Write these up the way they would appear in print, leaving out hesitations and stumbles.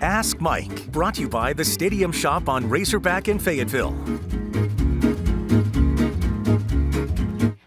Ask Mike, brought to you by the Stadium Shop on Razorback in Fayetteville.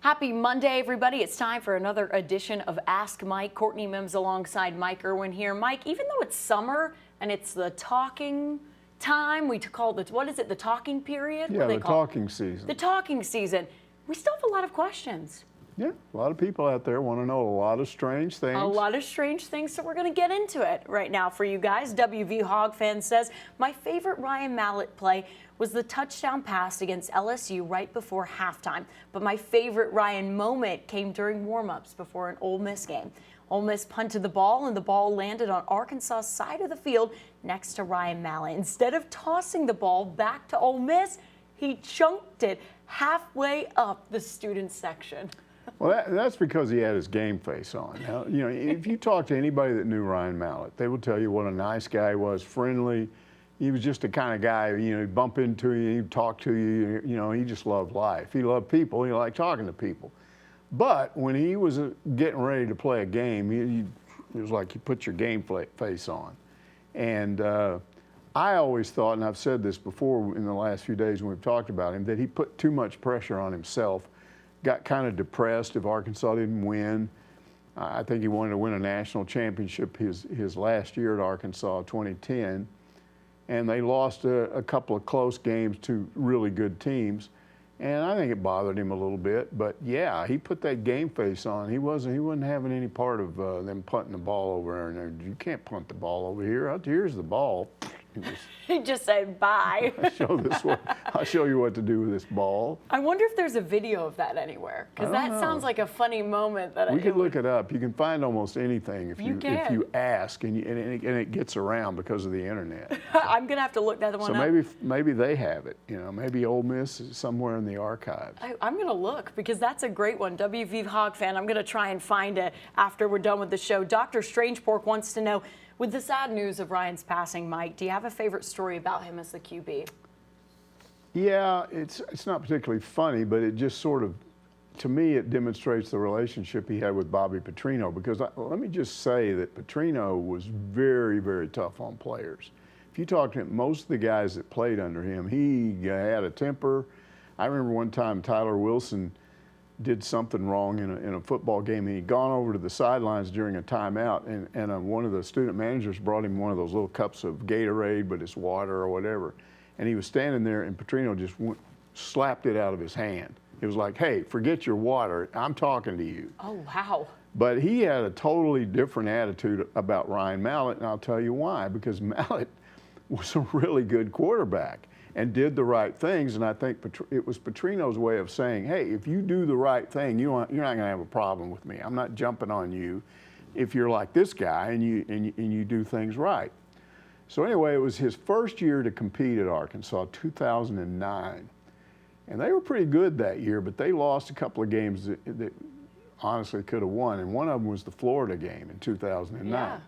Happy Monday, everybody. It's time for another edition of Ask Mike. Courtney Mims alongside Mike Irwin here. Mike, even though it's summer and it's the talking time, we call it, what is it, the talking period? Yeah, the talking season. The talking season. We still have a lot of questions. Yeah, a lot of people out there want to know a lot of strange things. A lot of strange things, so we're going to get into it right now for you guys. WV Hog fan says, my favorite Ryan Mallet play was the touchdown pass against LSU right before halftime. But my favorite Ryan moment came during warm-ups before an Ole Miss game. Ole Miss punted the ball, and the ball landed on Arkansas's side of the field next to Ryan Mallet. Instead of tossing the ball back to Ole Miss, he chunked it halfway up the student section. Well, that's because he had his game face on. Now, you know, if you talk to anybody that knew Ryan Mallet, they will tell you what a nice guy he was, friendly. He was just the kind of guy, you know, he'd bump into you, he'd talk to you, you know, he just loved life. He loved people, he liked talking to people. But when he was getting ready to play a game, it was like you put your game face on. And I always thought, and I've said this before in the last few days when we've talked about him, that he put too much pressure on himself. Got kind of depressed if Arkansas didn't win. I think he wanted to win a national championship his last year at Arkansas, 2010. And they lost a couple of close games to really good teams. And I think it bothered him a little bit. But yeah, he put that game face on. He wasn't having any part of them punting the ball over there. And you can't punt the ball over here. Here's the ball. He just said bye. I'll show you what to do with this ball. I wonder if there's a video of that anywhere, because that sounds like a funny moment. We can look it up. You can find almost anything if you ask, and it gets around because of the internet. I'm gonna have to look that one up. So maybe they have it. You know, maybe Ole Miss is somewhere in the archives. I'm gonna look, because that's a great one. WV Hog fan. I'm gonna try and find it after we're done with the show. Dr. Strangepork wants to know, with the sad news of Ryan's passing, Mike, do you have a favorite story about him as the QB? Yeah, it's not particularly funny, but it just sort of, to me, it demonstrates the relationship he had with Bobby Petrino, because let me just say that Petrino was very, very tough on players. If you talk to him, most of the guys that played under him, he had a temper. I remember one time Tyler Wilson did something wrong in a football game, and he'd gone over to the sidelines during a timeout, and one of the student managers brought him one of those little cups of Gatorade, but it's water or whatever. And he was standing there, and Petrino just slapped it out of his hand. It was like, hey, forget your water. I'm talking to you. Oh, wow. But he had a totally different attitude about Ryan Mallet, and I'll tell you why. Because Mallet was a really good quarterback and did the right things, and I think it was Petrino's way of saying, hey, if you do the right thing, you're not going to have a problem with me. I'm not jumping on you if you're like this guy and you do things right. So anyway, it was his first year to compete at Arkansas, 2009. And they were pretty good that year, but they lost a couple of games that honestly could have won, and one of them was the Florida game in 2009. Yeah.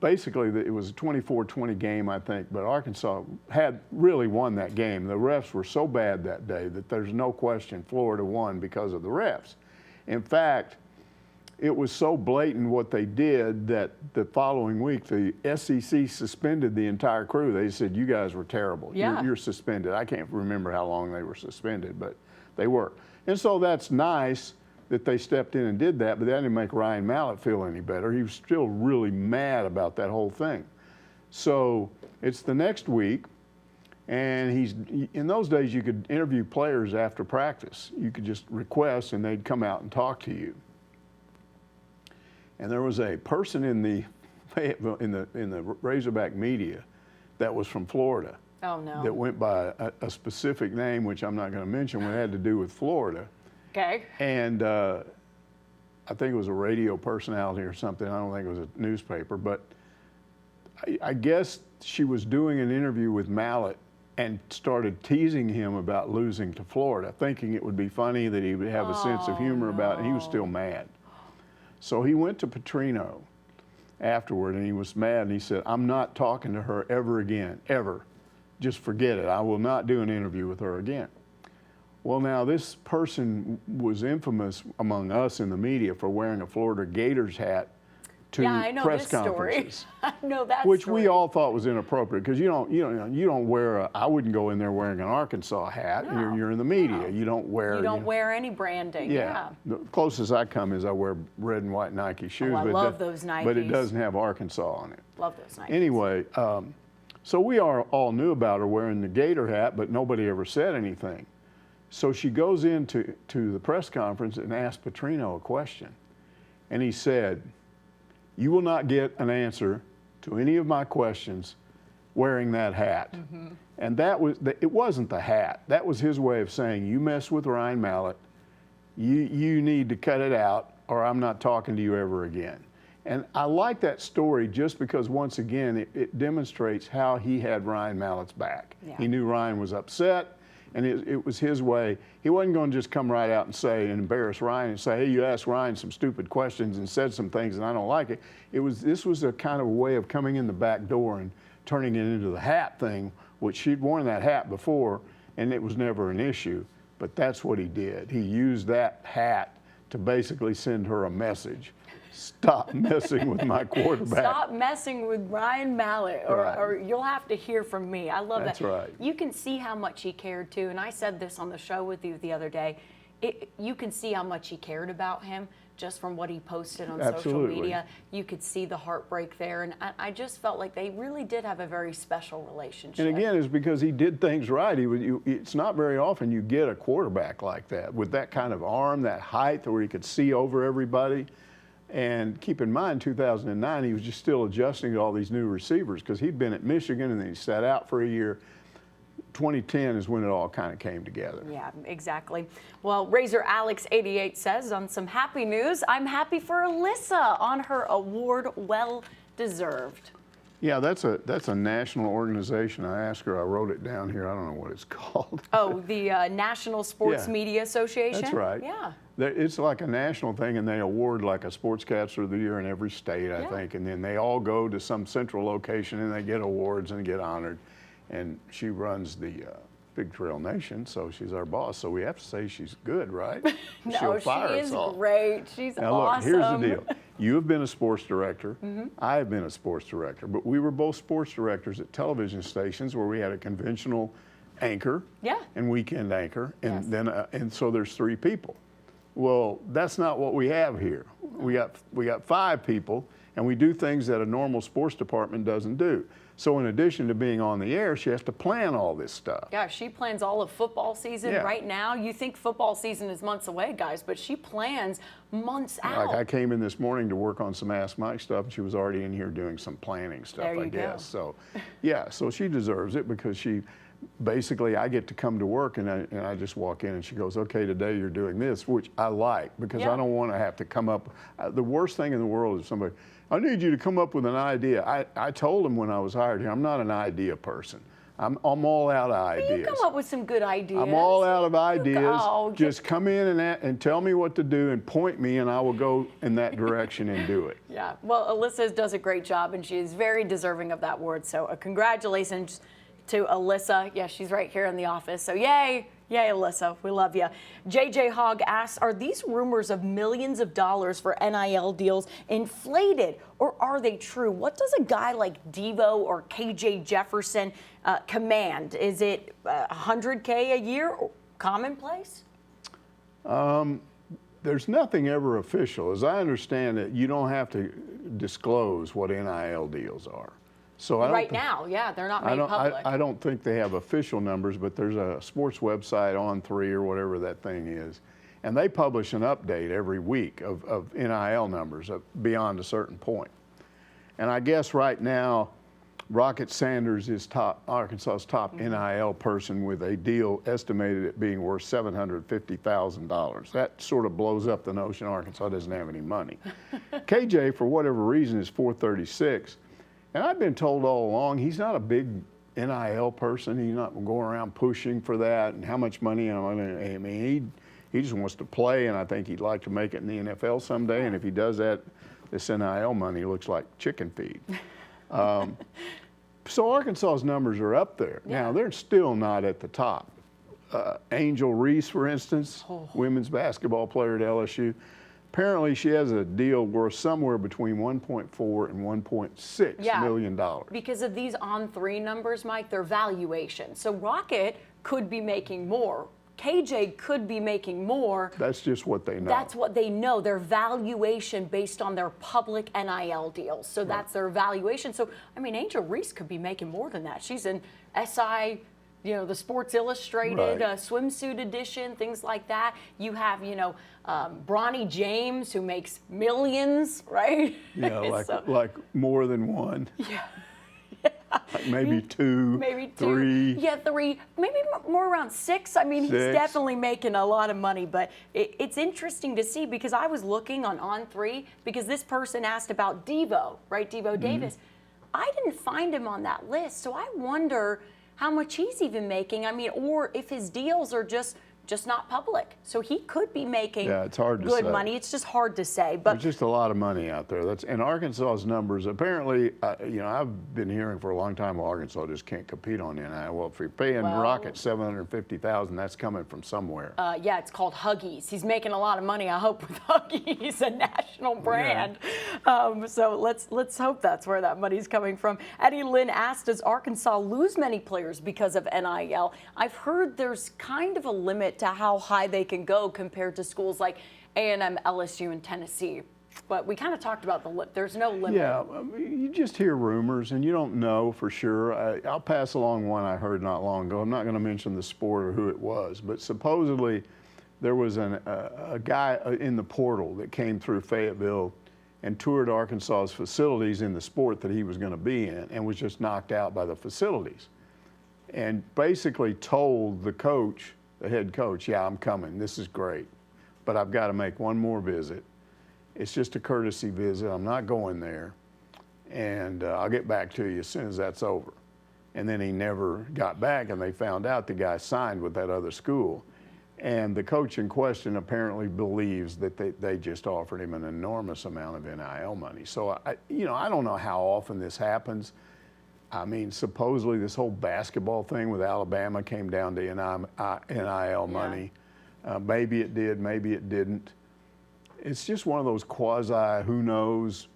Basically, it was a 24-20 game, I think, but Arkansas had really won that game. The refs were so bad that day that there's no question Florida won because of the refs. In fact, it was so blatant what they did that the following week, the SEC suspended the entire crew. They said, you guys were terrible. Yeah. You're suspended. I can't remember how long they were suspended, but they were. And so that's nice that they stepped in and did that, but that didn't make Ryan Mallet feel any better. He was still really mad about that whole thing. So it's the next week, and in those days you could interview players after practice. You could just request, and they'd come out and talk to you. And there was a person in the Razorback media that was from Florida. Oh, no. That went by a specific name, which I'm not going to mention, what had to do with Florida. Okay. And I think it was a radio personality or something. I don't think it was a newspaper, but I guess she was doing an interview with Mallet and started teasing him about losing to Florida, thinking it would be funny, that he would have a sense of humor about it, and he was still mad. So he went to Petrino afterward, and he was mad, and he said, I'm not talking to her ever again, ever. Just forget it. I will not do an interview with her again. Well, now this person was infamous among us in the media for wearing a Florida Gators hat to Yeah, I know press this conferences. story. I know that Which story. we all thought was inappropriate because you don't wear I wouldn't go in there wearing an Arkansas hat. No, You're in the media. no. You don't wear. You don't wear any branding. Yeah. The closest I come is I wear red and white Nike shoes. I love those Nikes. But it doesn't have Arkansas on it. Love those Nikes. Anyway, so we all knew about her wearing the Gator hat, but nobody ever said anything. So she goes into the press conference and asks Petrino a question. And he said, "You will not get an answer to any of my questions wearing that hat." Mm-hmm. And it wasn't the hat. That was his way of saying, you mess with Ryan Mallet, you need to cut it out or I'm not talking to you ever again. And I like that story just because, once again, it demonstrates how he had Ryan Mallet's back. Yeah. He knew Ryan was upset, and it was his way. He wasn't going to just come right out and say and embarrass Ryan and say, hey, you asked Ryan some stupid questions and said some things and I don't like it. This was a kind of a way of coming in the back door and turning it into the hat thing, which she'd worn that hat before, and it was never an issue. But that's what he did. He used that hat to basically send her a message. Stop messing with my quarterback. Stop messing with Ryan Mallet, or you'll have to hear from me. I love that. That's right. You can see how much he cared too, and I said this on the show with you the other day. You can see how much he cared about him just from what he posted on social media. You could see the heartbreak there, and I just felt like they really did have a very special relationship. And again, it's because he did things right. It's not very often you get a quarterback like that with that kind of arm, that height, where he could see over everybody. And keep in mind, 2009, he was just still adjusting to all these new receivers because he'd been at Michigan and then he sat out for a year. 2010 is when it all kind of came together. Yeah, exactly. Well, Razor Alex 88 says, on some happy news, I'm happy for Alyssa on her award, well deserved. Yeah, that's a national organization. I asked her, I wrote it down here. I don't know what it's called. Oh, the National Sports Media Association? That's right. Yeah. It's like a national thing, and they award like a Sportscaster of the Year in every state, I think. And then they all go to some central location, and they get awards and get honored. And she runs the Big Trail Nation, so she's our boss. So we have to say she's good, right? No, She'll fire she us is all. great. She's now, awesome. Look, here's the deal. You have been a sports director. Mm-hmm. I have been a sports director. But we were both sports directors at television stations where we had a conventional anchor and weekend anchor. And then and so there's 3 people. Well, that's not what we have here. We got 5 people, and we do things that a normal sports department doesn't do. So in addition to being on the air, she has to plan all this stuff. Yeah, she plans all of football season right now. You think football season is months away, guys, but she plans months out. Like I came in this morning to work on some Ask Mike stuff, and she was already in here doing some planning stuff, I guess. So, yeah, so she deserves it because she basically, I get to come to work and I just walk in and she goes, okay, today you're doing this, which I like because I don't want to have to come up. The worst thing in the world is somebody, I need you to come up with an idea. I told him when I was hired here, I'm not an idea person. I'm all out of ideas. You come up with some good ideas. I'm all out of ideas. Just come in and tell me what to do and point me and I will go in that direction and do it. Yeah, well, Alyssa does a great job and she is very deserving of that award. So congratulations to Alyssa. Yeah, she's right here in the office. So yay, Alyssa, we love you. JJ Hogg asks, are these rumors of millions of dollars for NIL deals inflated or are they true? What does a guy like Devo or KJ Jefferson command? Is it $100K a year or commonplace? There's nothing ever official. As I understand it, you don't have to disclose what NIL deals are. So right now, they're not made public. I don't think they have official numbers, but there's a sports website, On3 or whatever that thing is, and they publish an update every week of NIL numbers beyond a certain point. And I guess right now, Rocket Sanders is Arkansas's top NIL person with a deal estimated at being worth $750,000. That sort of blows up the notion Arkansas doesn't have any money. KJ, for whatever reason, is 436. And I've been told all along he's not a big NIL person. He's not going around pushing for that and how much money. I mean, he just wants to play, and I think he'd like to make it in the NFL someday. And if he does that, this NIL money looks like chicken feed. So Arkansas's numbers are up there. Now, they're still not at the top. Angel Reese, for instance, women's basketball player at LSU, Apparently, she has a deal worth somewhere between $1.4 and $1.6 million. Because of these On3 numbers, Mike, their valuation. So Rocket could be making more. KJ could be making more. That's just what they know. That's what they know, their valuation based on their public NIL deals. So that's their valuation. So, I mean, Angel Reese could be making more than that. She's in SI, the Sports Illustrated swimsuit edition, things like that. You have, Bronny James, who makes millions, right? Yeah, like more than one. Yeah. Like maybe two, three. Yeah, three, maybe more around six. I mean, he's definitely making a lot of money, but it's interesting to see because I was looking on On3 because this person asked about Devo, right? Devo Davis. I didn't find him on that list, so I wonder how much he's even making. I mean, or if his deals are just not public. So he could be making it's hard to good say. money. It's just hard to say. But there's just a lot of money out there. And Arkansas's numbers, apparently, I've been hearing for a long time, well, Arkansas just can't compete on NIL. Well, if you're paying Rocket $750,000, that's coming from somewhere. Yeah, it's called Huggies. He's making a lot of money, I hope, with Huggies, a national brand. Yeah. So let's hope that's where that money's coming from. Eddie Lynn asked, does Arkansas lose many players because of NIL? I've heard there's kind of a limit to how high they can go compared to schools like A&M, LSU, and Tennessee. But we kind of talked about there's no limit. Yeah, you just hear rumors and you don't know for sure. I'll pass along one I heard not long ago. I'm not going to mention the sport or who it was, but supposedly there was a guy in the portal that came through Fayetteville and toured Arkansas's facilities in the sport that he was going to be in and was just knocked out by the facilities. And basically told the coach, the head coach, yeah, I'm coming. This is great. But I've got to make one more visit. It's just a courtesy visit. I'm not going there. And I'll get back to you as soon as that's over. And then he never got back, and they found out the guy signed with that other school. And the coach in question apparently believes that they just offered him an enormous amount of NIL money. So, I don't know how often this happens. I mean, supposedly this whole basketball thing with Alabama came down to NIL money. Maybe it did, maybe it didn't. It's just one of those quasi, who knows,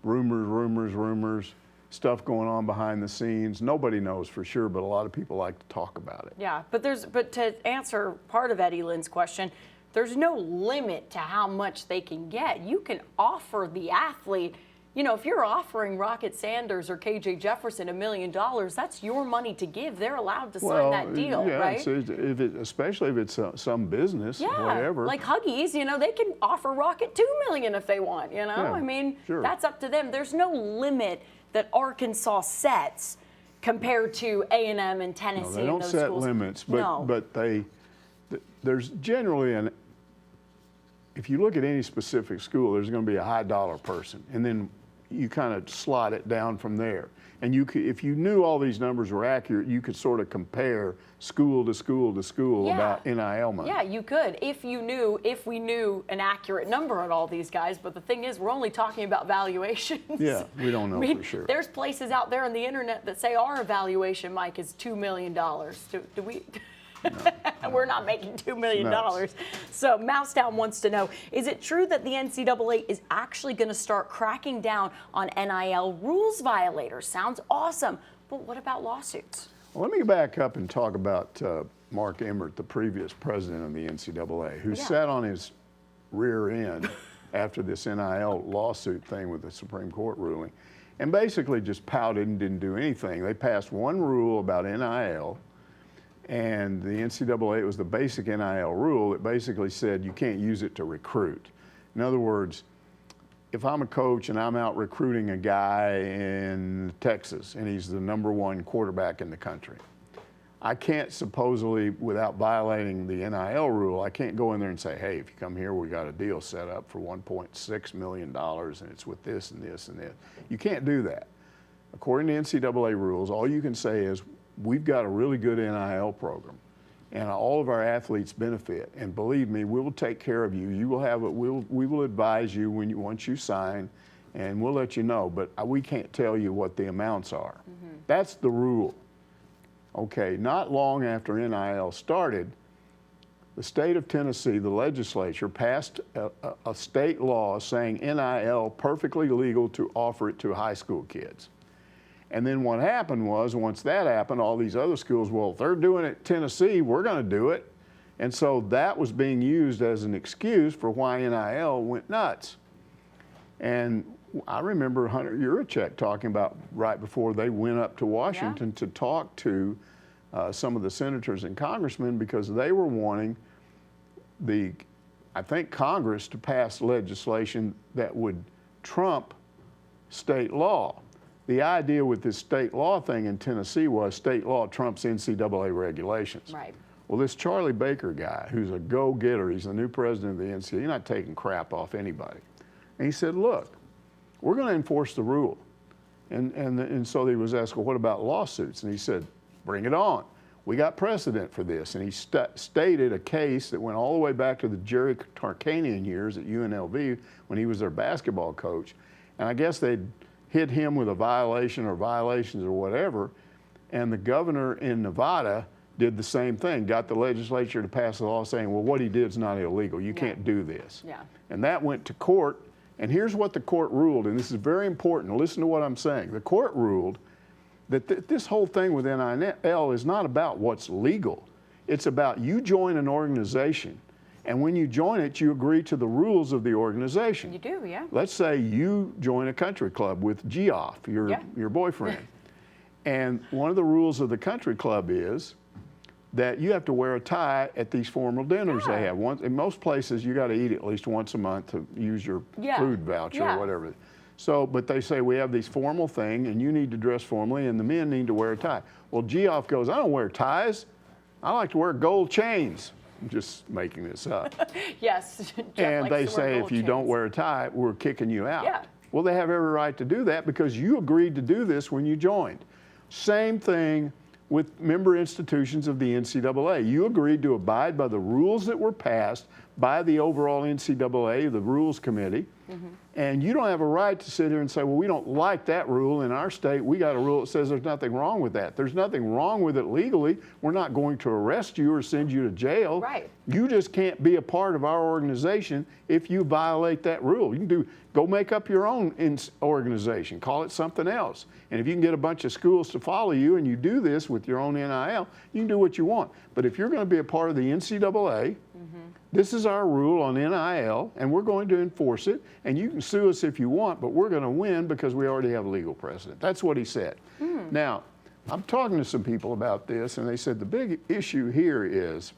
rumors, stuff going on behind the scenes. Nobody knows for sure, but a lot of people like to talk about it. Yeah, but to answer part of Eddie Lynn's question, there's no limit to how much they can get. You can offer the athlete. If you're offering Rocket Sanders or KJ Jefferson $1 million, that's your money to give. They're allowed to sign that deal, right? Especially if it's some business, whatever. Like Huggies, they can offer Rocket $2 million if they want. I mean, that's up to them. There's no limit that Arkansas sets compared to A&M and Tennessee. No, they don't set limits, but there's generally if you look at any specific school, there's going to be a high dollar person, and then you kind of slot it down from there. And if you knew all these numbers were accurate, you could sort of compare school to school to school about NIL money. Yeah, you could if we knew an accurate number on all these guys. But the thing is, we're only talking about valuations. Yeah, we don't know for sure. There's places out there on the internet that say our evaluation, Mike, is $2 million. Do we? No. We're not making $2 million. So Mousetown wants to know, is it true that the NCAA is actually going to start cracking down on NIL rules violators? Sounds awesome. But what about lawsuits? Well, let me back up and talk about Mark Emmert, the previous president of the NCAA, who sat on his rear end after this NIL lawsuit thing with the Supreme Court ruling and basically just pouted and didn't do anything. They passed one rule about NIL. And the NCAA, it was the basic NIL rule. It basically said you can't use it to recruit. In other words, if I'm a coach and I'm out recruiting a guy in Texas and he's the #1 quarterback in the country, I can't supposedly, without violating the NIL rule, I can't go in there and say, hey, if you come here, we got a deal set up for $1.6 million and it's with this and this and this. You can't do that. According to NCAA rules, all you can say is, we've got a really good NIL program, and all of our athletes benefit. And believe me, we will take care of you. You will have it. We will advise you once you sign, and we'll let you know. But we can't tell you what the amounts are. Mm-hmm. That's the rule. Okay. Not long after NIL started, the state of Tennessee, the legislature, passed a state law saying NIL perfectly legal to offer it to high school kids. And then what happened was, once that happened, all these other schools, well, if they're doing it in Tennessee, we're going to do it. And so that was being used as an excuse for why NIL went nuts. And I remember Hunter Yurachek talking about right before they went up to Washington to talk to some of the senators and congressmen, because they were wanting I think Congress to pass legislation that would trump state law. The idea with this state law thing in Tennessee was state law trumps NCAA regulations. Right. Well, this Charlie Baker guy, who's a go-getter, he's the new president of the NCAA, he's not taking crap off anybody. And he said, look, we're going to enforce the rule. And so he was asked, well, what about lawsuits? And he said, bring it on. We got precedent for this. And he stated a case that went all the way back to the Jerry Tarkanian years at UNLV when he was their basketball coach. And I guess they'd hit him with a violation or violations or whatever. And the governor in Nevada did the same thing, got the legislature to pass a law saying, well, what he did is not illegal. You can't do this. Yeah. And that went to court. And here's what the court ruled, and this is very important. Listen to what I'm saying. The court ruled that this whole thing with NIL is not about what's legal. It's about you join an organization, and when you join it, you agree to the rules of the organization. You do, yeah. Let's say you join a country club with Geoff, your boyfriend. And one of the rules of the country club is that you have to wear a tie at these formal dinners they have. In most places, you got to eat at least once a month to use your food voucher or whatever. So, but they say we have these formal thing, and you need to dress formally, and the men need to wear a tie. Well, Geoff goes, I don't wear ties. I like to wear gold chains. I'm just making this up. Yes. And they say if you don't wear a tie, we're kicking you out. Yeah. Well, they have every right to do that because you agreed to do this when you joined. Same thing with member institutions of the NCAA. You agreed to abide by the rules that were passed by the overall NCAA, the Rules Committee, and you don't have a right to sit here and say, well, we don't like that rule in our state. We got a rule that says there's nothing wrong with that. There's nothing wrong with it legally. We're not going to arrest you or send you to jail. Right. You just can't be a part of our organization if you violate that rule. You can go make up your own organization, call it something else. And if you can get a bunch of schools to follow you and you do this with your own NIL, you can do what you want. But if you're going to be a part of the NCAA, this is our rule on NIL, and we're going to enforce it, and you can sue us if you want, but we're going to win because we already have legal precedent. That's what he said. Now, I'm talking to some people about this, and they said the big issue here is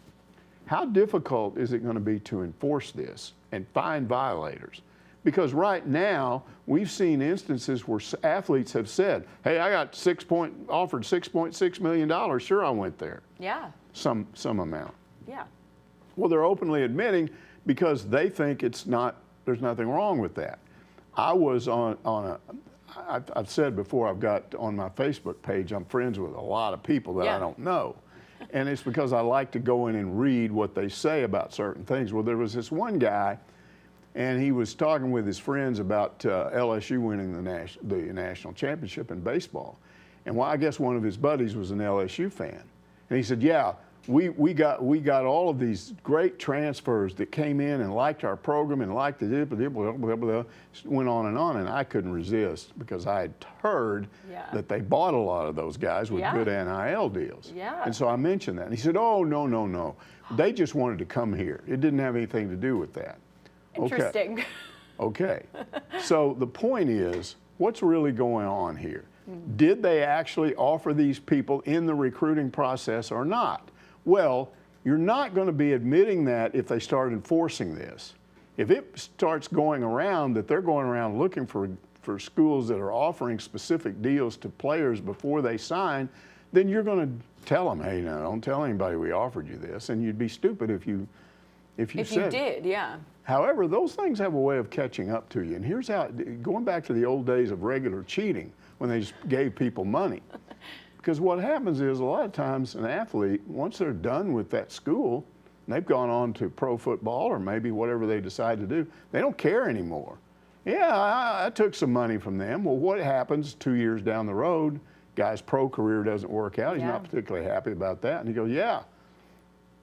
how difficult is it going to be to enforce this and find violators? Because right now, we've seen instances where athletes have said, hey, I got offered $6.6 million. Sure, I went there. Yeah. Some amount. Yeah. Well, they're openly admitting because they think there's nothing wrong with that. I was I've said before, I've got on my Facebook page, I'm friends with a lot of people that I don't know. And it's because I like to go in and read what they say about certain things. Well, there was this one guy, and he was talking with his friends about LSU winning the national championship in baseball. And I guess one of his buddies was an LSU fan. And he said, yeah, we got all of these great transfers that came in and liked our program and liked the went on, and I couldn't resist because I had heard that they bought a lot of those guys with good NIL deals. Yeah. And so I mentioned that. And he said, oh, no. They just wanted to come here. It didn't have anything to do with that. Interesting. Okay. So the point is, what's really going on here? Did they actually offer these people in the recruiting process or not? Well, you're not going to be admitting that if they start enforcing this. If it starts going around that they're going around looking for schools that are offering specific deals to players before they sign, then you're going to tell them, hey, no, don't tell anybody we offered you this. And you'd be stupid if you did, yeah. However, those things have a way of catching up to you. And here's how, going back to the old days of regular cheating, when they just gave people money. Because what happens is a lot of times an athlete, once they're done with that school, and they've gone on to pro football or maybe whatever they decide to do, they don't care anymore. Yeah, I took some money from them. Well, what happens 2 years down the road? Guy's pro career doesn't work out. He's not particularly happy about that. And he goes, yeah,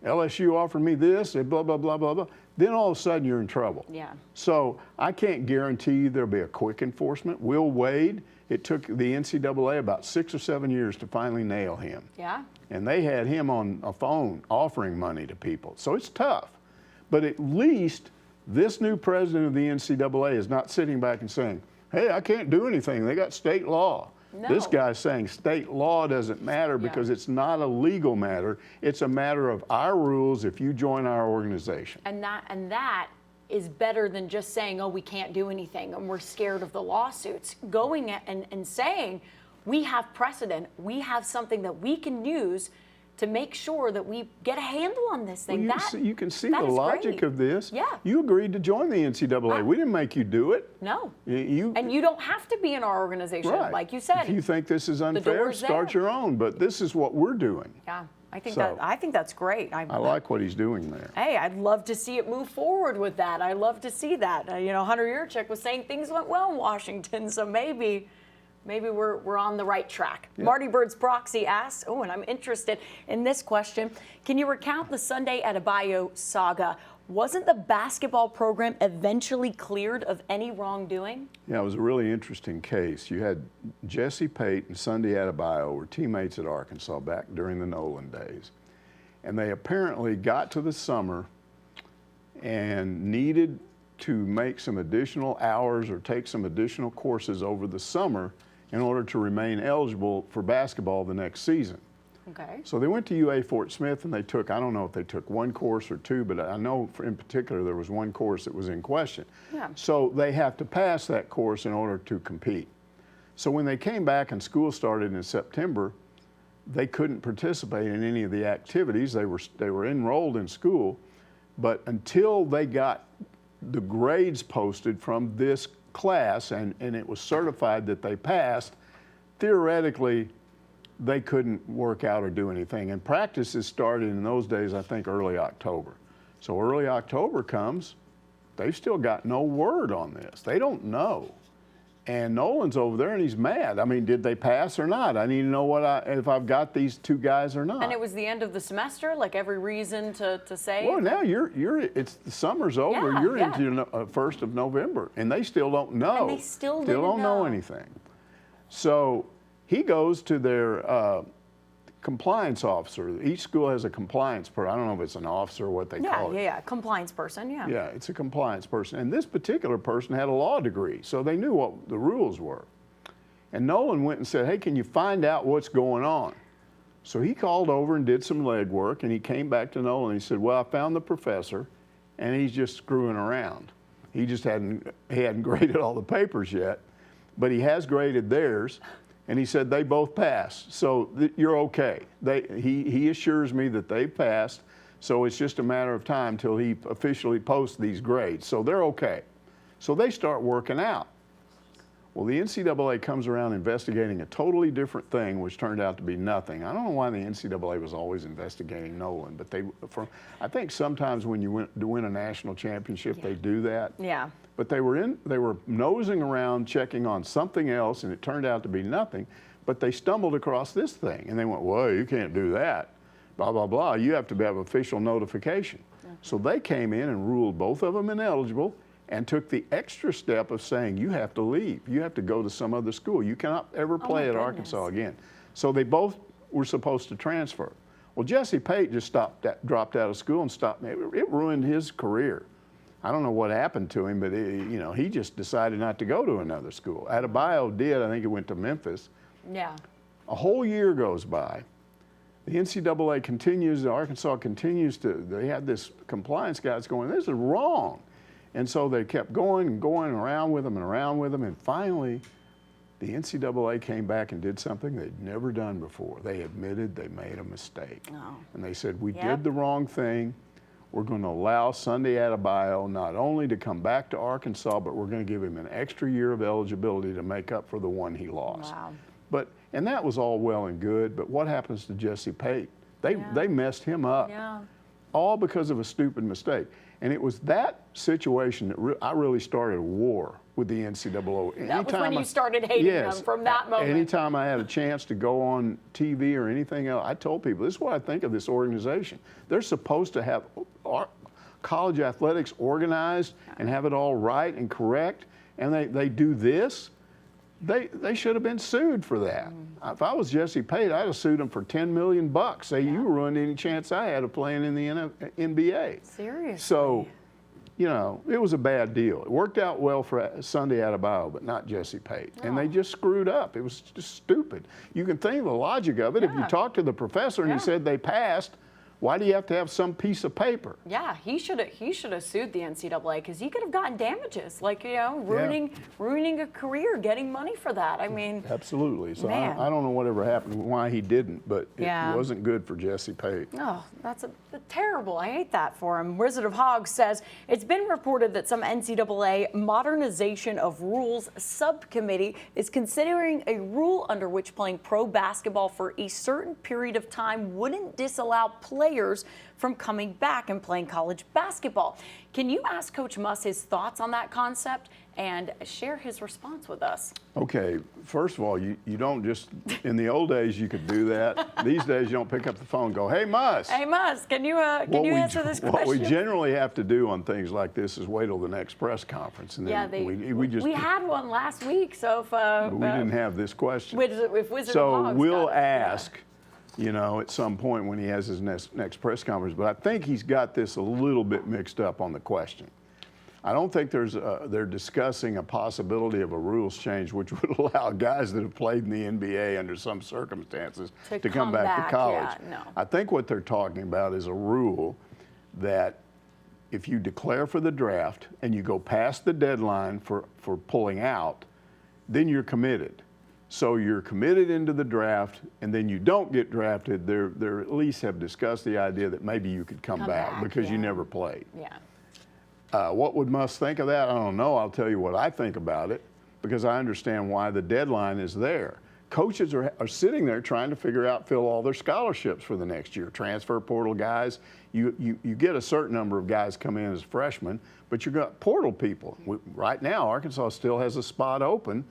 LSU offered me this, and blah, blah, blah, blah, blah. Then all of a sudden you're in trouble. Yeah. So I can't guarantee you there'll be a quick enforcement. Will Wade, it took the NCAA about 6 or 7 years to finally nail him. Yeah. And they had him on a phone offering money to people. So it's tough. But at least this new president of the NCAA is not sitting back and saying, hey, I can't do anything. They got state law. No. This guy's saying state law doesn't matter because it's not a legal matter. It's a matter of our rules if you join our organization. And that is better than just saying, oh, we can't do anything and we're scared of the lawsuits. Going and saying, we have precedent, we have something that we can use to make sure that we get a handle on this thing. Well, you can see the logic of this. Yeah. You agreed to join the NCAA. We didn't make you do it. No. And you don't have to be in our organization, right. like you said. If you think this is unfair, start your own. But this is what we're doing. Yeah, I think that's great. I like what he's doing there. Hey, I'd love to see it move forward with that. I love to see that. Hunter Yurchek was saying things went well in Washington, so maybe we're on the right track. Yeah. Marty Bird's Proxy asks, and I'm interested in this question. Can you recount the Sunday Adebayo saga? Wasn't the basketball program eventually cleared of any wrongdoing? Yeah, it was a really interesting case. You had Jesse Pate and Sunday Adebayo were teammates at Arkansas back during the Nolan days. And they apparently got to the summer and needed to make some additional hours or take some additional courses over the summer in order to remain eligible for basketball the next season. Okay. So they went to UA Fort Smith and they took, I don't know if they took one course or two, but I know in particular there was one course that was in question. Yeah. So they have to pass that course in order to compete. So when they came back and school started in September, they couldn't participate in any of the activities. They were enrolled in school, but until they got the grades posted from this class and it was certified that they passed, theoretically, they couldn't work out or do anything. And practices started in those days, I think, early October. So early October comes, they've still got no word on this. They don't know. And Nolan's over there and he's mad. I mean, did they pass or not? I need to know if I've got these two guys or not. And it was the end of the semester, like every reason to say. Well, now it's the summer's over. Yeah, you're into the 1st of November, and they still don't know. And they still don't know anything. So he goes to their compliance officer. Each school has a compliance person. I don't know if it's an officer or what they call it. Yeah, compliance person, yeah. Yeah, it's a compliance person. And this particular person had a law degree, so they knew what the rules were. And Nolan went and said, hey, can you find out what's going on? So he called over and did some legwork, and he came back to Nolan and he said, well, I found the professor, and he's just screwing around. He hadn't graded all the papers yet, but he has graded theirs. And he said they both passed, so you're okay. He assures me that they passed, so it's just a matter of time till he officially posts these grades. So they're okay. So they start working out. Well, the NCAA comes around investigating a totally different thing, which turned out to be nothing. I don't know why the NCAA was always investigating Nolan, but I think sometimes when you win a national championship, they do that. Yeah. But they were nosing around checking on something else, and it turned out to be nothing. But they stumbled across this thing, and they went, well, you can't do that, blah, blah, blah. You have to have official notification. So they came in and ruled both of them ineligible and took the extra step of saying, you have to leave. You have to go to some other school. You cannot ever play at Arkansas again. So they both were supposed to transfer. Well, Jesse Pate just dropped out of school and stopped. It ruined his career. I don't know what happened to him, but he just decided not to go to another school. Adebayo did. I think he went to Memphis. Yeah. A whole year goes by. The NCAA continues, Arkansas continues they had this compliance guy that's going, this is wrong. And so they kept going and going around with them, and finally the NCAA came back and did something they'd never done before. They admitted they made a mistake. Oh. And they said, we did the wrong thing. We're going to allow Sunday Adebayo not only to come back to Arkansas, but we're going to give him an extra year of eligibility to make up for the one he lost. Wow. And that was all well and good, but what happens to Jesse Pate? They messed him up, all because of a stupid mistake. And it was that situation that I really started a war with the NCAA. That was when you started hating them from that moment. Anytime I had a chance to go on TV or anything else, I told people, this is what I think of this organization. They're supposed to have college athletics organized and have it all right and correct, and they do this. They should have been sued for that. If I was Jesse Pate, I'd have sued them for $10 million. Say you ruined any chance I had of playing in the NBA. Seriously. So, you know, it was a bad deal. It worked out well for Sunday Adebayo, but not Jesse Pate. And they just screwed up. It was just stupid. You can think of the logic of it. If you talk to the professor and he said they passed, why do you have to have some piece of paper? Yeah, he should have sued the NCAA because he could have gotten damages, like, you know, ruining a career, getting money for that. I mean, absolutely. So I don't know whatever happened, why he didn't, but it wasn't good for Jesse Pate. Oh, that's terrible. I hate that for him. Wizard of Hogs says it's been reported that some NCAA modernization of rules subcommittee is considering a rule under which playing pro basketball for a certain period of time wouldn't disallow players from coming back and playing college basketball. Can you ask Coach Muss his thoughts on that concept and share his response with us? Okay, first of all, you don't just, in the old days you could do that. These days you don't pick up the phone and go, hey Muss. Hey Muss, can you answer this question? What we generally have to do on things like this is wait till the next press conference. And then we had one last week, so if we didn't have this question. If Wizard so of Hogs we'll ask, you know, at some point when he has his next press conference, but I think he's got this a little bit mixed up on the question. I don't think they're discussing a possibility of a rules change which would allow guys that have played in the NBA under some circumstances to come back to college. Yeah, no. I think what they're talking about is a rule that if you declare for the draft and you go past the deadline for pulling out, then you're committed. So you're committed into the draft, and then you don't get drafted. They at least have discussed the idea that maybe you could come back because you never played. Yeah. What would Muss think of that? I don't know. I'll tell you what I think about it because I understand why the deadline is there. Coaches are sitting there trying to fill all their scholarships for the next year. Transfer portal guys, you get a certain number of guys come in as freshmen, but you've got portal people. Right now, Arkansas still has a spot open.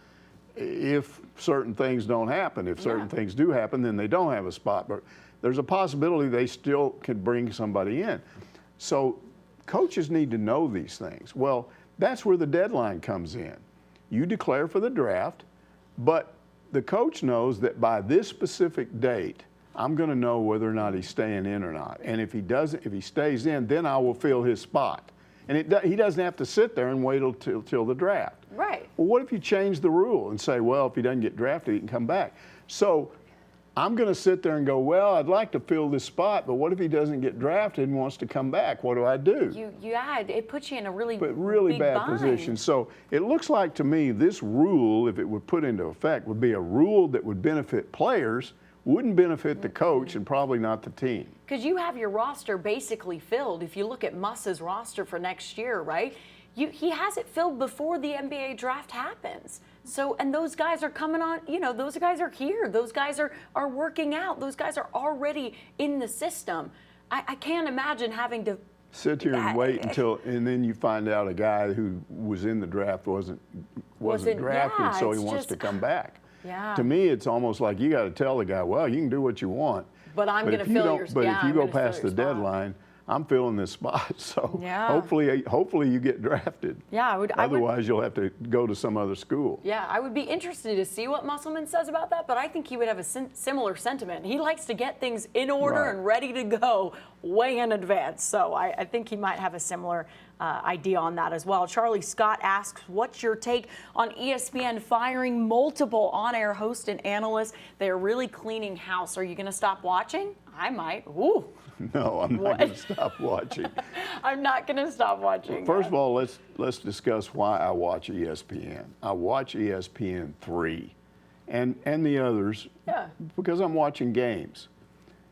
If certain things don't happen, if certain things do happen, then they don't have a spot. But there's a possibility they still could bring somebody in. So coaches need to know these things. Well, that's where the deadline comes in. You declare for the draft, but the coach knows that by this specific date, I'm going to know whether or not he's staying in or not. And if he stays in, then I will fill his spot. And he doesn't have to sit there and wait till the draft. Right. Well, what if you change the rule and say, well, if he doesn't get drafted, he can come back? So I'm going to sit there and go, well, I'd like to fill this spot, but what if he doesn't get drafted and wants to come back? What do I do? It puts you in a really big bad bind. position. So it looks like to me this rule, if it would put into effect, would be a rule that would benefit players, wouldn't benefit the coach, and probably not the team. Because you have your roster basically filled. If you look at Muss's roster for next year, right? He has it filled before the NBA draft happens. So, and those guys are coming on, you know, those guys are here. Those guys are working out. Those guys are already in the system. I can't imagine having to sit here and wait and then you find out a guy who was in the draft wasn't drafted, so he wants to come back. Yeah. To me, it's almost like you got to tell the guy, well, you can do what you want. But I'm going to fill your spot. But if you go past the deadline, I'm filling this spot. So hopefully you get drafted. Yeah, Otherwise, you'll have to go to some other school. Yeah, I would be interested to see what Musselman says about that, but I think he would have a similar sentiment. He likes to get things in order and ready to go way in advance. So I think he might have a similar idea on that as well. Charlie Scott asks, what's your take on ESPN firing multiple on-air hosts and analysts? They're really cleaning house. Are you going to stop watching? I might. Ooh. No, I'm not going to stop watching. I'm not going to stop watching. First of all, let's discuss why I watch ESPN. I watch ESPN 3 and the others because I'm watching games.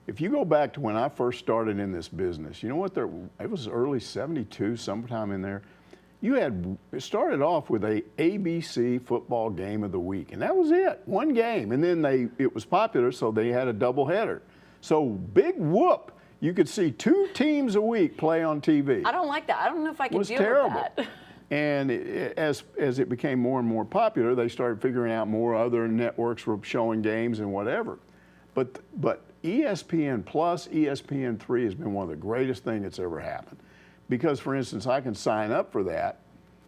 If you go back to when I first started in this business, you know what? It was early '72, sometime in there. It started off with a ABC football game of the week, and that was it, one game. And then it was popular, so they had a doubleheader. So big whoop. You could see 2 teams a week play on TV. I don't like that. I don't know if I can deal with that. And as it became more and more popular, they started figuring out more other networks were showing games and whatever. But ESPN Plus, ESPN3 has been one of the greatest things that's ever happened. Because, for instance, I can sign up for that.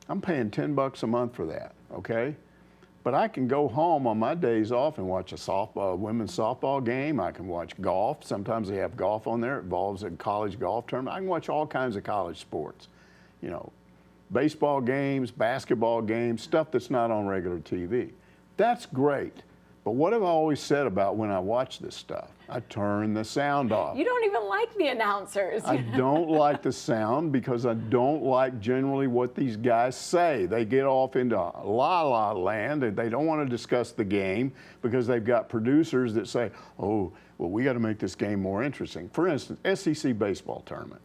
I'm paying $10 a month for that, okay? But I can go home on my days off and watch a women's softball game. I can watch golf. Sometimes they have golf on there. It involves a college golf tournament. I can watch all kinds of college sports. You know, baseball games, basketball games, stuff that's not on regular TV. That's great. But what have I always said about when I watch this stuff? I turn the sound off. You don't even like the announcers. I don't like the sound because I don't like generally what these guys say. They get off into la-la land and they don't want to discuss the game because they've got producers that say, oh, well, we got to make this game more interesting. For instance, SEC baseball tournament.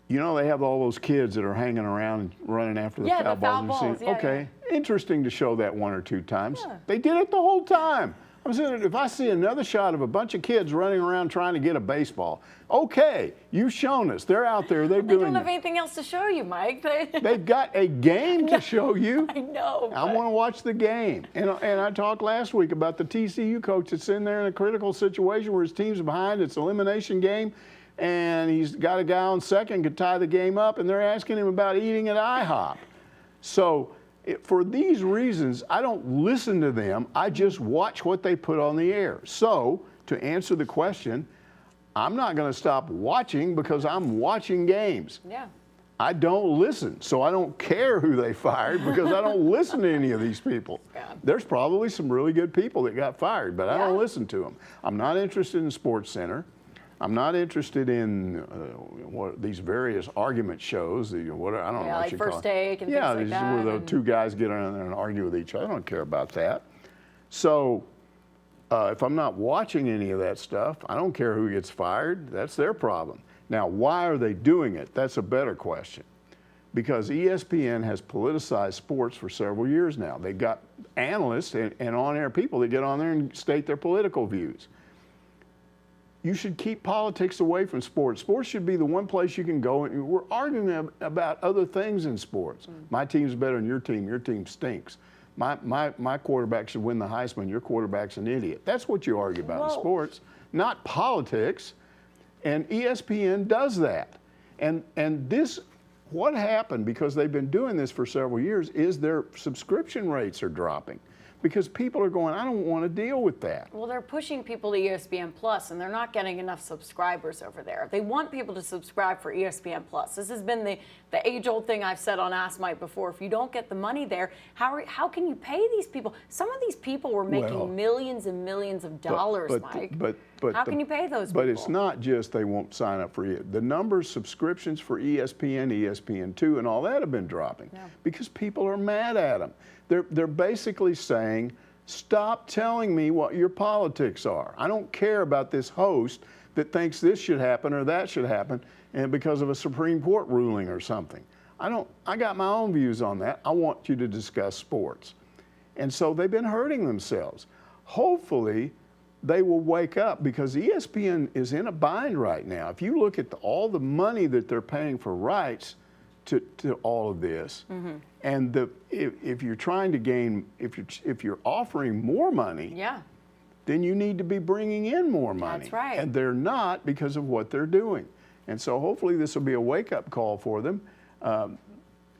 You know, they have all those kids that are hanging around and running after the foul balls. Okay, interesting to show that one or two times. Yeah. They did it the whole time. I'm saying, if I see another shot of a bunch of kids running around trying to get a baseball, okay, you've shown us. They're out there. They're doing it. They don't have anything else to show you, Mike. They've got a game to show you. I know. I want to watch the game. And I talked last week about the TCU coach that's in there in a critical situation where his team's behind. It's an elimination game. And he's got a guy on second, could tie the game up, and they're asking him about eating at IHOP. So for these reasons, I don't listen to them. I just watch what they put on the air. So to answer the question, I'm not going to stop watching because I'm watching games. Yeah. I don't listen, so I don't care who they fired because I don't listen to any of these people. Yeah. There's probably some really good people that got fired, but I don't listen to them. I'm not interested in SportsCenter. I'm not interested in what these various argument shows. I don't know what like you First call Take and things like that. Where the two guys get on there and argue with each other. I don't care about that. So if I'm not watching any of that stuff, I don't care who gets fired. That's their problem. Now, why are they doing it? That's a better question. Because ESPN has politicized sports for several years now. They've got analysts and on-air people that get on there and state their political views. You should keep politics away from sports. Sports should be the one place you can go. And we're arguing about other things in sports. My team's better than your team. Your team stinks. My quarterback should win the Heisman. Your quarterback's an idiot. That's what you argue about in sports, not politics. And ESPN does that. And this, what happened, because they've been doing this for several years, is their subscription rates are dropping. Because people are going, I don't want to deal with that. Well, they're pushing people to ESPN Plus, and they're not getting enough subscribers over there. They want people to subscribe for ESPN Plus. This has been the age-old thing I've said on Ask Mike before. If you don't get the money there, how can you pay these people? Some of these people were making millions and millions of dollars, Mike. But how can you pay those people? But it's not just they won't sign up for it. The number of subscriptions for ESPN, ESPN2, and all that have been dropping because people are mad at them. They're basically saying, stop telling me what your politics are. I don't care about this host that thinks this should happen or that should happen and because of a Supreme Court ruling or something. I got my own views on that. I want you to discuss sports. And so they've been hurting themselves. Hopefully, they will wake up because ESPN is in a bind right now. If you look at all the money that they're paying for rights to all of this, and if you're trying to gain, if you're offering more money, then you need to be bringing in more money. That's right. And they're not because of what they're doing. And so hopefully this will be a wake-up call for them.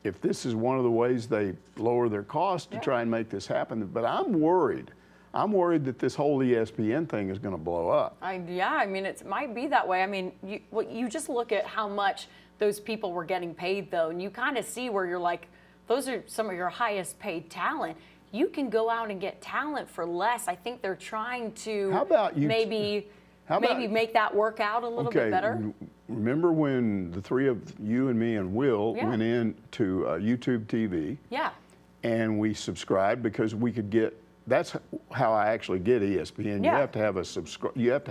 If this is one of the ways they lower their costs to try and make this happen. But I'm worried. I'm worried that this whole ESPN thing is going to blow up. I mean, it might be that way. I mean, you just look at how much those people were getting paid, though, and you kind of see where you're like, those are some of your highest paid talent. You can go out and get talent for less. I think they're trying to maybe make that work out a little bit better. Remember when the three of you and me and Will went in to YouTube TV? Yeah. And we subscribed because we could get. That's how I actually get ESPN. You have to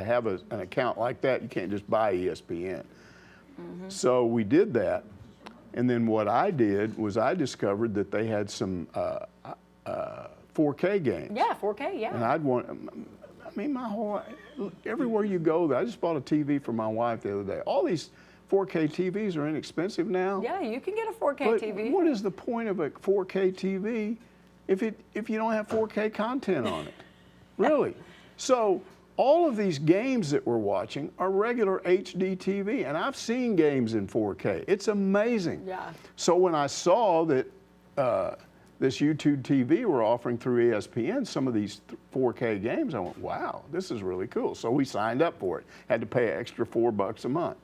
have an account like that. You can't just buy ESPN. So we did that, and then what I did was I discovered that they had some 4K games. Yeah, 4K, yeah. And everywhere you go, I just bought a TV for my wife the other day. All these 4K TVs are inexpensive now. Yeah, you can get a 4K But TV. what is the point of a 4K TV if you don't have 4K content on it? Really? So all of these games that we're watching are regular HD TV, and I've seen games in 4K. It's amazing. Yeah. So when I saw that this YouTube TV were offering through ESPN some of these 4K games, I went, wow, this is really cool. So we signed up for it. Had to pay an extra $4 a month.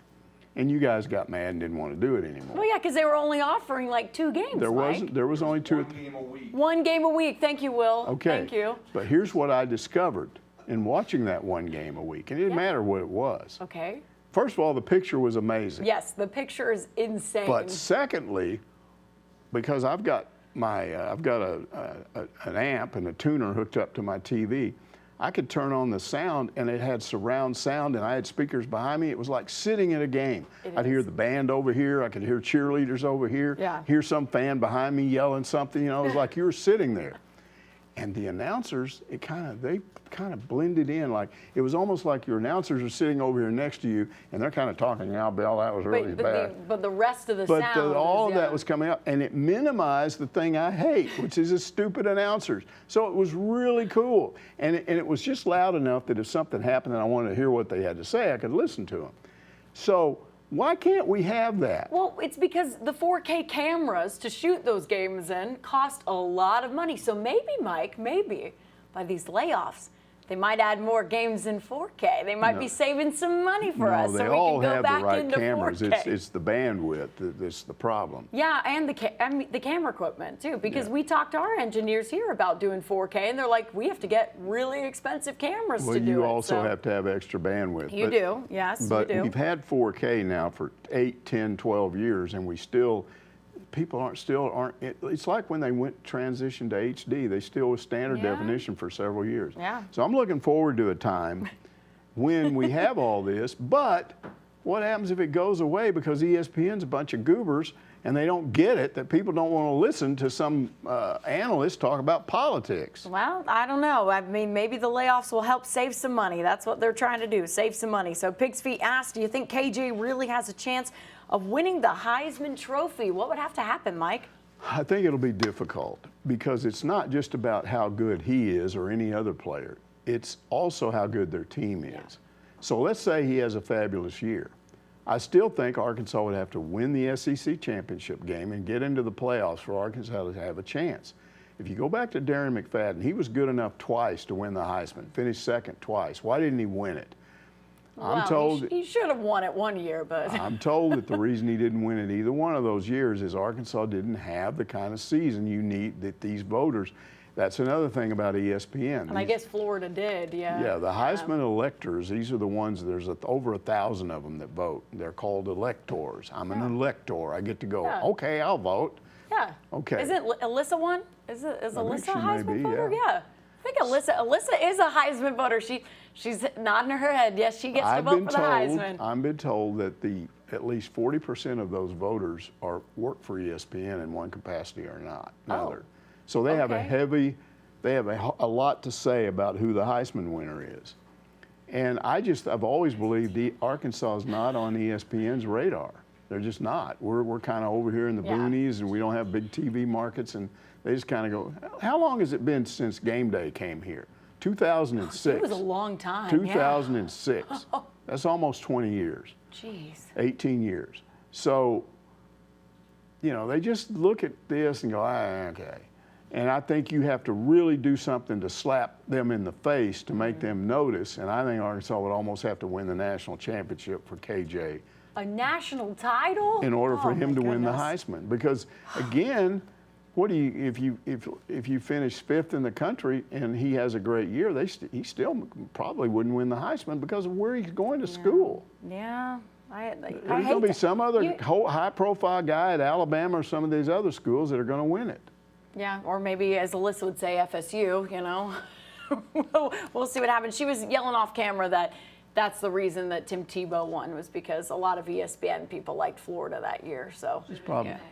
And you guys got mad and didn't want to do it anymore. Well, yeah, because they were only offering like 2 games, There Mike. was only 2 or 3. 1 game a week. 1 game a week. Thank you, Will. Okay. Thank you. But here's what I discovered in watching that 1 game a week. And it didn't matter what it was. Okay. First of all, the picture was amazing. Yes, the picture is insane. But secondly, because I've got an amp and a tuner hooked up to my TV, I could turn on the sound and it had surround sound and I had speakers behind me. It was like sitting at a game. I'd hear the band over here. I could hear cheerleaders over here. Yeah. Hear some fan behind me yelling something. You know, it was like you were sitting there. And the announcers, they kind of blended in. Like it was almost like your announcers are sitting over here next to you, and they're kind of talking. Now, Bill, that was really bad. But the rest of the But sound. all of that was coming up, and it minimized the thing I hate, which is the stupid announcers. So it was really cool, and it was just loud enough that if something happened and I wanted to hear what they had to say, I could listen to them. So why can't we have that? Well, it's because the 4K cameras to shoot those games in cost a lot of money. So maybe, Mike, by these layoffs, they might add more games in 4K. They might be saving some money for us. They so we all can go have back the right into cameras. 4K. It's the bandwidth that's the problem. Yeah, and the camera equipment too, because we talked to our engineers here about doing 4K, and they're like, we have to get really expensive cameras to do it. Well, you also have to have extra bandwidth. You do, yes, But you do. we've had 4K now for 8, 10, 12 years, and people aren't. It's like when they transitioned to HD, they still was standard definition for several years. Yeah. So I'm looking forward to a time when we have all this, but what happens if it goes away because ESPN's a bunch of goobers and they don't get it, that people don't want to listen to some analyst talk about politics? Well, I don't know. I mean, maybe the layoffs will help save some money. That's what they're trying to do, save some money. So Pig's Feet asked, do you think KJ really has a chance of winning the Heisman Trophy? What would have to happen, Mike? I think it'll be difficult because it's not just about how good he is or any other player. It's also how good their team is. Yeah. So let's say he has a fabulous year. I still think Arkansas would have to win the SEC championship game and get into the playoffs for Arkansas to have a chance. If you go back to Darren McFadden, he was good enough twice to win the Heisman, finished second twice. Why didn't he win it? I'm told he should have won it 1 year, but I'm told that the reason he didn't win it either one of those years is Arkansas didn't have the kind of season you need that these voters. That's another thing about ESPN. and I guess Florida did, yeah. Yeah, the Heisman electors, these are the ones, there's over 1,000 of them that vote. They're called electors. I'm an elector. I get to go, Yeah. okay, I'll vote. Yeah. Okay. Isn't Alyssa one? Is Alyssa she a may Heisman be, voter? yeah. Yeah. I think Alyssa is a Heisman voter. She's nodding her head. Yes, she gets to vote for the Heisman. I've been told that at least 40% of those voters work for ESPN in one capacity or another. So they have a lot to say about who the Heisman winner is. And I've always believed Arkansas is not on ESPN's radar. They're just not. We're kind of over here in the boonies, and we don't have big TV markets, and they just kind of go, how long has it been since Game Day came here? 2006. It was a long time. 2006. Yeah. That's almost 20 years. Jeez. 18 years. So, they just look at this and go, okay. And I think you have to really do something to slap them in the face to make them notice. And I think Arkansas would almost have to win the national championship for KJ. A national title? In order for him to win the goodness. Heisman. Because, again, if you finish 5th in the country and he has a great year, he still probably wouldn't win the Heisman because of where he's going to school. Yeah. There's going to be some other high-profile guy at Alabama or some of these other schools that are going to win it. Yeah, or maybe, as Alyssa would say, FSU, We'll see what happens. She was yelling off camera that that's the reason that Tim Tebow won, was because a lot of ESPN people liked Florida that year. So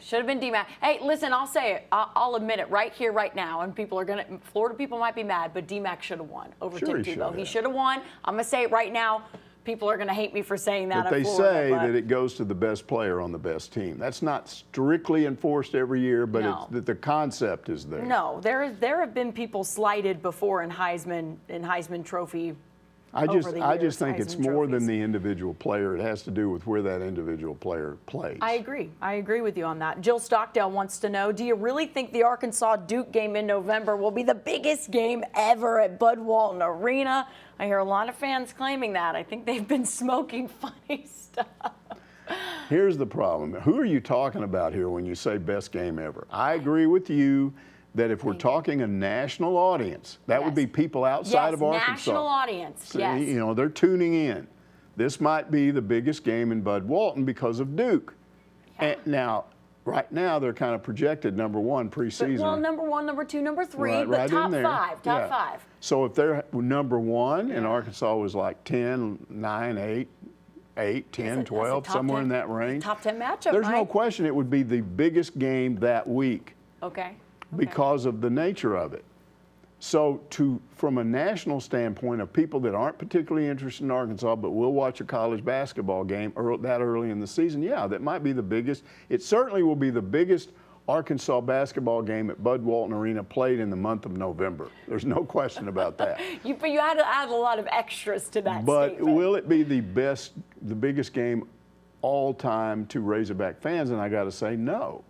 should have been DMAC. Hey, listen, I'll say it. I'll admit it right here, right now. And Florida people might be mad, but DMAC should have won over Tim Tebow. He should have won. I'm going to say it right now. people are going to hate me for saying that. But they say that it goes to the best player on the best team. That's not strictly enforced every year, but No. it's, the concept is there. No, there have been people slighted before in Heisman Trophy. I just think Heisman it's more than trophies. the individual player. It has to do with where that individual player plays. I agree with you on that. Jill Stockdale wants to know, do you really think the Arkansas-Duke game in November will be the biggest game ever at Bud Walton Arena? I hear a lot of fans claiming that. I think they've been smoking funny stuff. Here's the problem. Who are you talking about here when you say best game ever? I agree with you that if we're talking a national audience, that would be people outside of Arkansas. National audience, So, yes. you know, they're tuning in. This might be the biggest game in Bud Walton because of Duke. And now, right now, they're kind of projected number one preseason. Well, number one, number two, number three, Right, but right top in there. five, top five. So if they're number one and Arkansas was like 10, 9, 8, 10, That's a 12, top somewhere 10 in that range. Top 10 matchup, There's no Mike. question it would be the biggest game that week Okay. because of the nature of it. So from a national standpoint of people that aren't particularly interested in Arkansas but will watch a college basketball game that early in the season, yeah, that might be the biggest. It certainly will be the biggest Arkansas basketball game at Bud Walton Arena played in the month of November. There's no question about that. But you had to add a lot of extras to that But statement. will it be the biggest game all time to Razorback fans? And I got to say no.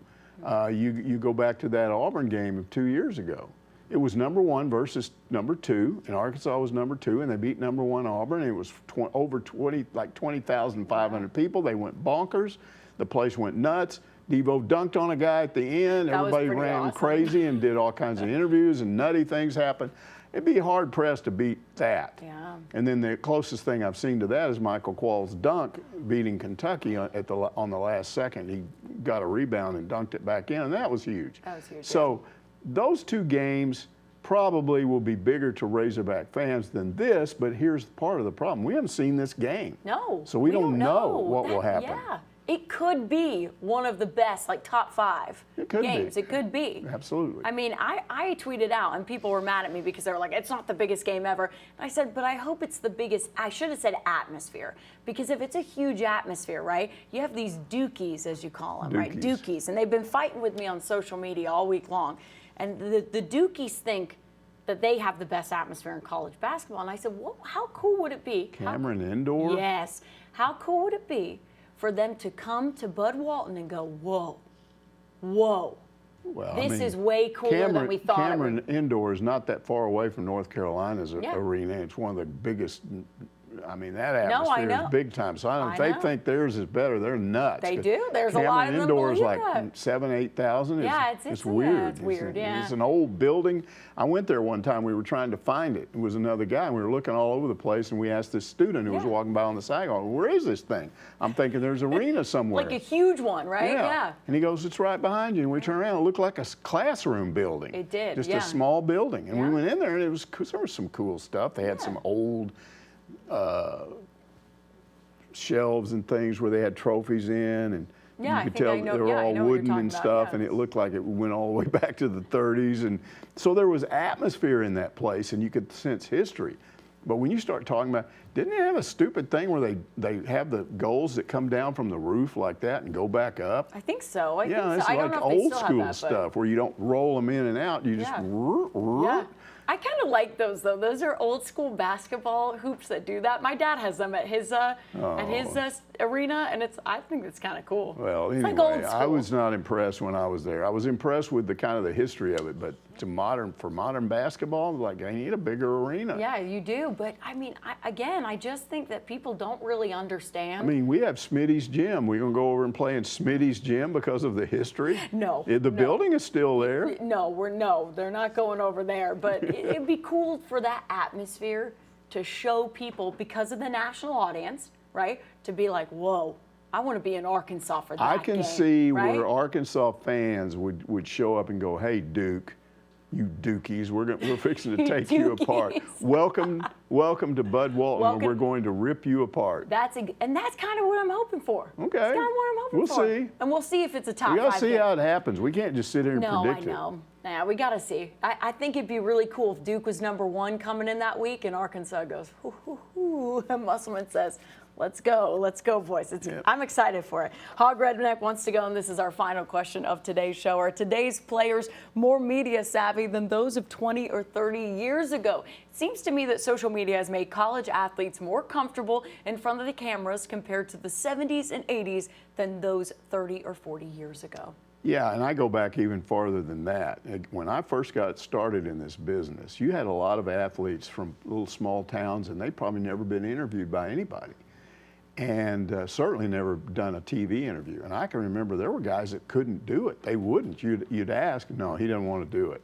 You go back to that Auburn game of 2 years ago. It was number one versus number two, and Arkansas was number two, and they beat number one Auburn. And it was over 20,500 people. They went bonkers. The place went nuts. Devo dunked on a guy at the end. That was Everybody pretty ran awesome. crazy and did all kinds of interviews, and nutty things happened. It'd be hard pressed to beat that. Yeah. And then the closest thing I've seen to that is Michael Quall's dunk beating Kentucky on the last second. He got a rebound and dunked it back in, and that was huge. That was huge, So those two games probably will be bigger to Razorback fans than this, but here's part of the problem. We haven't seen this game. No. So we don't know what will That- happen. Yeah. It could be one of the best, like top five It could be. games. It could be. Absolutely. I mean, I tweeted out, and people were mad at me because they were like, it's not the biggest game ever. And I said, but I hope it's the biggest. I should have said atmosphere. Because if it's a huge atmosphere, right, you have these Dukies, as you call them, right? Dukies. And they've been fighting with me on social media all week long. And the Dukies think that they have the best atmosphere in college basketball. And I said, well, how cool would it be? Cameron Indoor? Yes. How cool would it be for them to come to Bud Walton and go, whoa, Well, this is way cooler than we thought it Cameron would. Indoor is not that far away from North Carolina's Yeah. arena. It's one of the biggest. I mean, that No, I atmosphere know. is big time. So I if they know. think theirs is better, they're nuts. They 'Cause do. There's a Cameron lot of them Indoor is believe like that. 7,000, 8,000. Yeah, it's weird. it's weird, yeah. It's an old building. I went there one time. We were trying to find it. It was another guy. And we were looking all over the place, and we asked this student who was Yeah. walking by on the side, going, "Where is this thing?" I'm thinking there's an arena somewhere. Like a huge one, right? Yeah. And he goes, "It's right behind you." And we turned around. It looked like a classroom building. It did, Just yeah. a small building. And Yeah. we went in there, and there was some cool stuff. They had some old shelves and things where they had trophies in, and Yeah, I you could think I tell know- they were yeah, I all know what you're wooden talking and about, stuff, yeah. and it looked like it went all the way back to the 30s. And so there was atmosphere in that place, and you could sense history. But when you start talking about, didn't they have a stupid thing where they have the goals that come down from the roof like that and go back up? I think so. I Yeah, think it's so. I don't like know if they old still have school that, but- stuff where you don't roll them in and out. You just Yeah. rrr. Yeah. I kind of like those though. Those are old school basketball hoops that do that. My dad has them at his arena, and I think it's kind of cool. Well, it's anyway, like old school. I was not impressed when I was there. I was impressed with the kind of the history of it, but for modern basketball, like I need a bigger arena. Yeah, you do. But I mean, I just think that people don't really understand. I mean, we have Smitty's Gym. We're going to go over and play in Smitty's Gym because of the history? No, The building is still there. No, they're not going over there. But it'd be cool for that atmosphere to show people, because of the national audience, right? To be like, whoa, I want to be in Arkansas for that I can game, see right? where Arkansas fans would show up and go, "Hey, Duke, You Dukies, we're fixing to take you apart. Welcome to Bud Walton, where we're going to rip you apart. And that's kind of what I'm hoping for. Okay. That's kind of what I'm hoping for. We'll see. And we'll see if it's a top 5. We got to see how it happens. We can't just sit here and predict it. No, I know. Yeah, we got to see. I think it'd be really cool if Duke was #1 coming in that week and Arkansas goes, hoo, hoo, hoo, and Musselman says, let's go, boys. I'm excited for it. Hog Redneck wants to go, and this is our final question of today's show. Are today's players more media savvy than those of 20 or 30 years ago? It seems to me that social media has made college athletes more comfortable in front of the cameras compared to the 70s and 80s than those 30 or 40 years ago. Yeah, and I go back even farther than that. When I first got started in this business, you had a lot of athletes from little small towns, and they'd probably never been interviewed by anybody. And certainly never done a TV interview. And I can remember there were guys that couldn't do it. They wouldn't. You'd ask, no, he doesn't want to do it.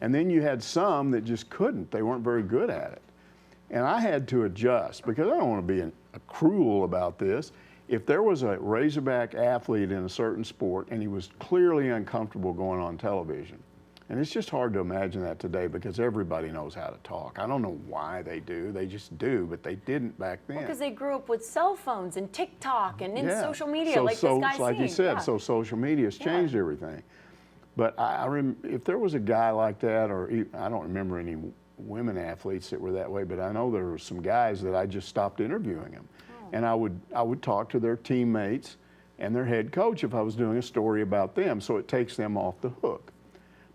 And then you had some that just couldn't. They weren't very good at it. And I had to adjust, because I don't want to be cruel about this. If there was a Razorback athlete in a certain sport and he was clearly uncomfortable going on television, and it's just hard to imagine that today because everybody knows how to talk. I don't know why they do. They just do, but they didn't back then. Because they grew up with cell phones and TikTok and in social media, so, like this guy's like you said, yeah. So social media has changed everything. But if there was a guy like that, or I don't remember any women athletes that were that way, but I know there were some guys that I just stopped interviewing them. And I would talk to their teammates and their head coach if I was doing a story about them, so it takes them off the hook.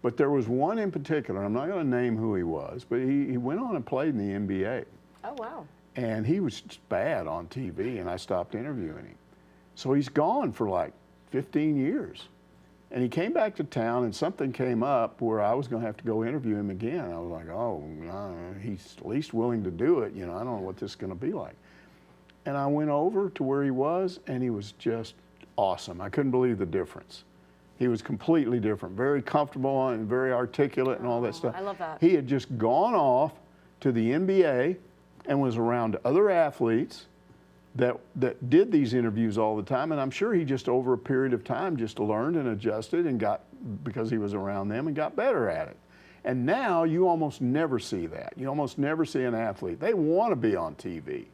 But there was one in particular, I'm not going to name who he was, but he went on and played in the NBA. Oh, wow. And he was just bad on TV, and I stopped interviewing him. So he's gone for like 15 years. And he came back to town, and something came up where I was going to have to go interview him again. I was like, oh, no, he's at least willing to do it. You know, I don't know what this is going to be like. And I went over to where he was, and he was just awesome. I couldn't believe the difference. He was completely different, very comfortable and very articulate and all that stuff. I love that. He had just gone off to the NBA and was around other athletes that did these interviews all the time. And I'm sure he just, over a period of time, just learned and adjusted and got, because he was around them, and got better at it. And now you almost never see that. You almost never see an athlete. They want to be on TV.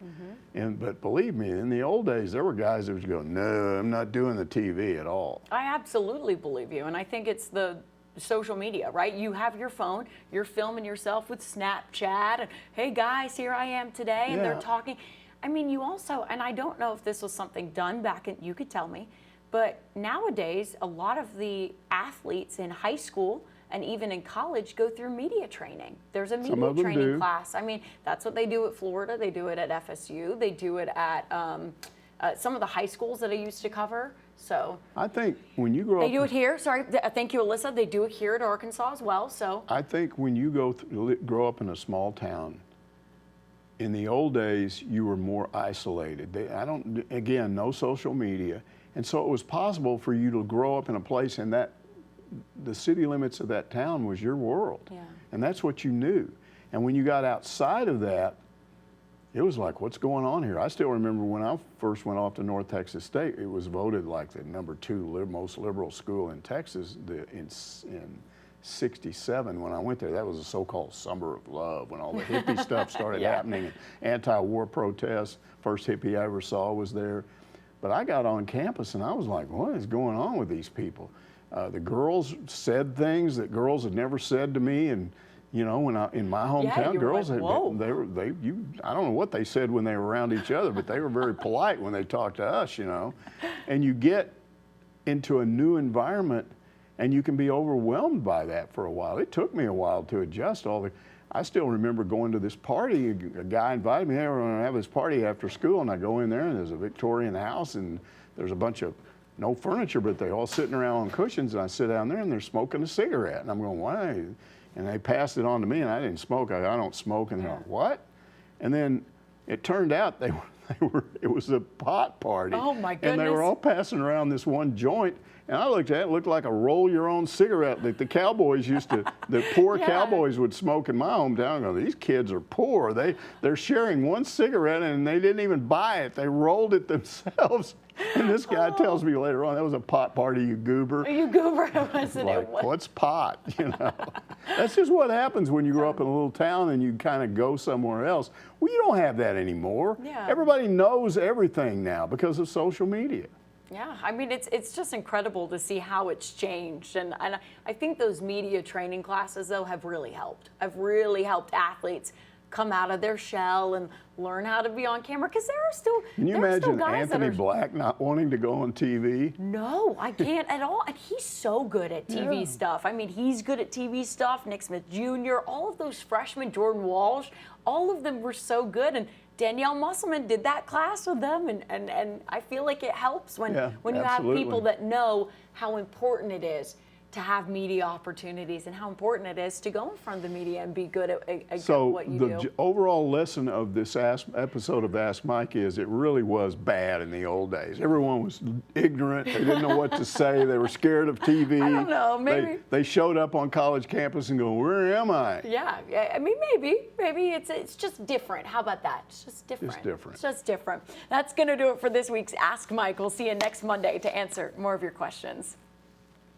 But believe me, in the old days, there were guys that would go, no, I'm not doing the TV at all. I absolutely believe you. And I think it's the social media, right? You have your phone, you're filming yourself with Snapchat, and hey guys, here I am today, and they're talking. I mean, you also, and I don't know if this was something done back in, you could tell me, but nowadays, a lot of the athletes in high school and even in college go through media training. There's a media training class. I mean, that's what they do at Florida. They do it at FSU. They do it at some of the high schools that I used to cover. So I think when you grow up, they do it here. Sorry, thank you, Alyssa. They do it here at Arkansas as well. So I think when you grow up in a small town, in the old days you were more isolated. Again, no social media, and so it was possible for you to grow up in a place and that the city limits of that town was your world. And that's what you knew. And when you got outside of that, it was like, what's going on here? I still remember when I first went off to North Texas State, it was voted like the #2 most liberal school in Texas in '67 when I went there. That was a so-called summer of love when all the hippie stuff started happening. Anti-war protests, first hippie I ever saw was there. But I got on campus and I was like, what is going on with these people? The girls said things that girls had never said to me, and you know, when in my hometown, girls like, I don't know what they said when they were around each other, but they were very polite when they talked to us, you know. And you get into a new environment, and you can be overwhelmed by that for a while. It took me a while to adjust I still remember going to this party. A guy invited me. They were going to have this party after school, and I go in there, and there's a Victorian house, and there's a bunch of no furniture, but they all sitting around on cushions, and I sit down there and they're smoking a cigarette, and I'm going, why? And they passed it on to me, and I didn't smoke. I don't smoke, and they're like, what? And then it turned out it was a pot party. Oh my goodness. And they were all passing around this one joint, And I looked at it, it looked like a roll your own cigarette that the cowboys used to, the poor cowboys would smoke in my hometown. I go, these kids are poor. They're sharing one cigarette and they didn't even buy it. They rolled it themselves. And this guy tells me later on, that was a pot party, you goober. You goober, wasn't like, it? What's pot? You know, that's just what happens when you grow up in a little town and you kind of go somewhere else. Well, you don't have that anymore. Yeah. Everybody knows everything now because of social media. Yeah, I mean, it's just incredible to see how it's changed. And I think those media training classes, though, have really helped. Have really helped athletes come out of their shell and learn how to be on camera, because there are still Can you imagine Anthony Black not wanting to go on TV? No, I can't at all. And he's so good at TV stuff. I mean, he's good at TV stuff. Nick Smith Jr., all of those freshmen, Jordan Walsh, all of them were so good. And Danielle Musselman did that class with them, and I feel like it helps when you have people that know how important it is to have media opportunities and how important it is to go in front of the media and be good at what you do. So the overall lesson of this episode of Ask Mike is it really was bad in the old days. Everyone was ignorant. They didn't know what to say. They were scared of TV. I don't know. Maybe they showed up on college campus and go, "Where am I?" Yeah. I mean, maybe it's just different. How about that? It's just different. It's just different. That's going to do it for this week's Ask Mike. We'll see you next Monday to answer more of your questions.